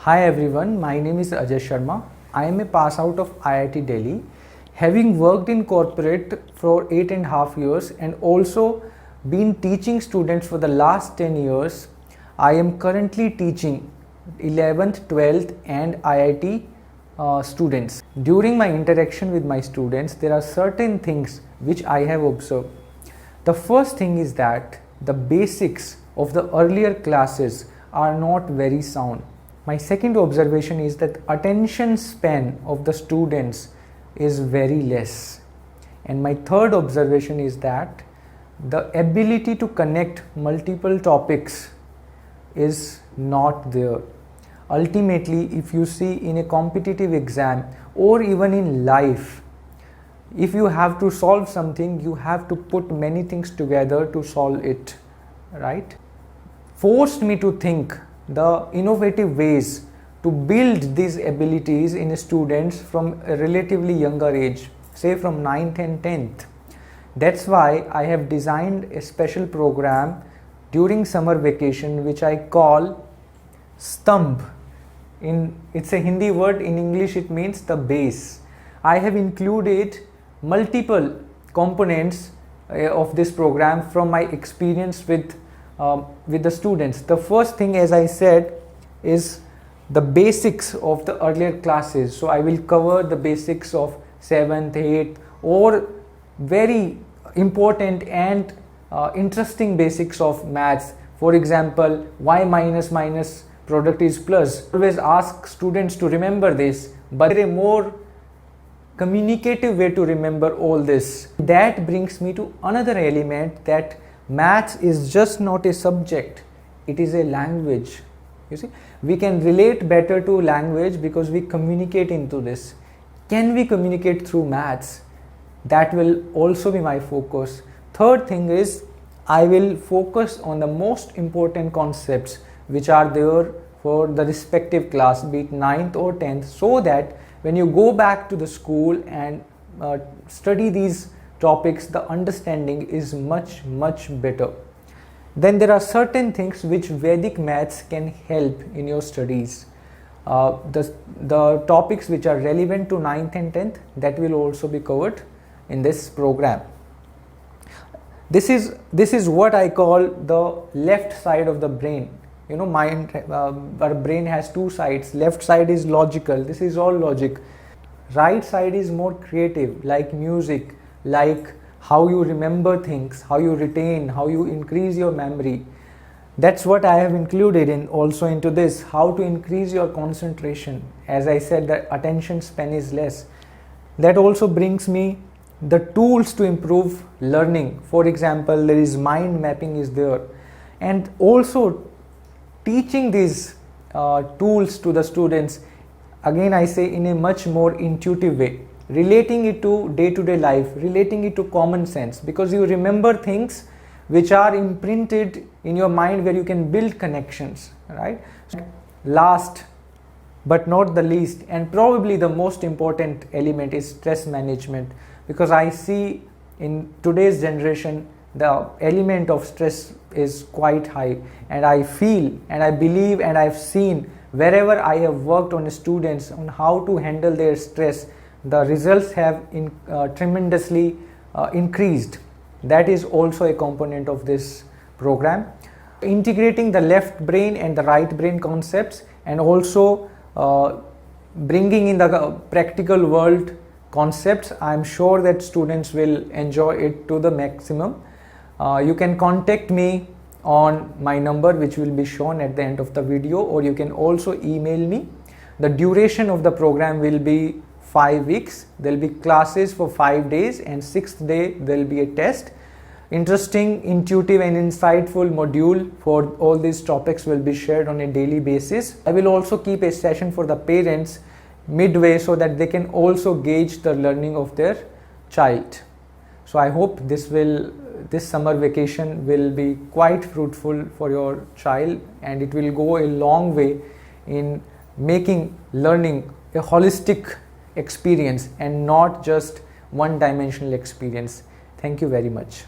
Hi everyone, my name is Ajay Sharma. I am a pass out of IIT Delhi. Having worked in corporate for 8.5 years and also been teaching students for the last 10 years, I am currently teaching 11th, 12th and IIT students. During my interaction with my students, there are certain things which I have observed. The first thing is that the basics of the earlier classes are not very sound. My second observation is that attention span of the students is very less. And my third observation is that the ability to connect multiple topics is not there. Ultimately, if you see in a competitive exam or even in life, if you have to solve something, you have to put many things together to solve it, right? Forced me to think the innovative ways to build these abilities in students from a relatively younger age, say from 9th and 10th. That's why I have designed a special program during summer vacation which I call Stamp. It's a Hindi word, in English it means the base. I have included multiple components of this program from my experience with the students. The first thing, as I said, is the basics of the earlier classes. So I will cover the basics of 7th, 8th or very important and interesting basics of maths. For example, y minus minus product is plus. Always ask students to remember this, but there is a more communicative way to remember all this. That brings me to another element, that maths is just not a subject, it is a language. You see, we can relate better to language because we communicate into this. Can we communicate through maths? That will also be my focus. Third thing is, I will focus on the most important concepts which are there for the respective class, be it 9th or 10th, so that when you go back to the school and study these topics, the understanding is much better. Then there are certain things which Vedic maths can help in your studies. The topics which are relevant to 9th and 10th, that will also be covered in this program. This is what I call the left side of the brain. You know, our brain has two sides. Left side is logical, this is all logic. Right side is more creative, like music, like how you remember things, how you retain, how you increase your memory. That's what I have included in also into this, how to increase your concentration. As I said, the attention span is less. That also brings me the tools to improve learning. For example, there is mind mapping is there, and also teaching these tools to the students, again I say, in a much more intuitive way, relating it to day-to-day life, relating it to common sense, because you remember things which are imprinted in your mind where you can build connections, right? Last but not the least, and probably the most important element, is stress management, because I see in today's generation the element of stress is quite high, and I feel and I believe and I've seen wherever I have worked on students on how to handle their stress, the results have tremendously increased. That is also a component of this program. Integrating the left brain and the right brain concepts, and also bringing in the practical world concepts. I am sure that students will enjoy it to the maximum. You can contact me on my number, which will be shown at the end of the video, or you can also email me. The duration of the program will be 5 weeks. There will be classes for 5 days, and 6th day there will be a test. Interesting, intuitive and insightful module for all these topics will be shared on a daily basis. I will also keep a session for the parents midway so that they can also gauge the learning of their child. So I hope this summer vacation will be quite fruitful for your child, and it will go a long way in making learning a holistic experience and not just one-dimensional experience. Thank you very much.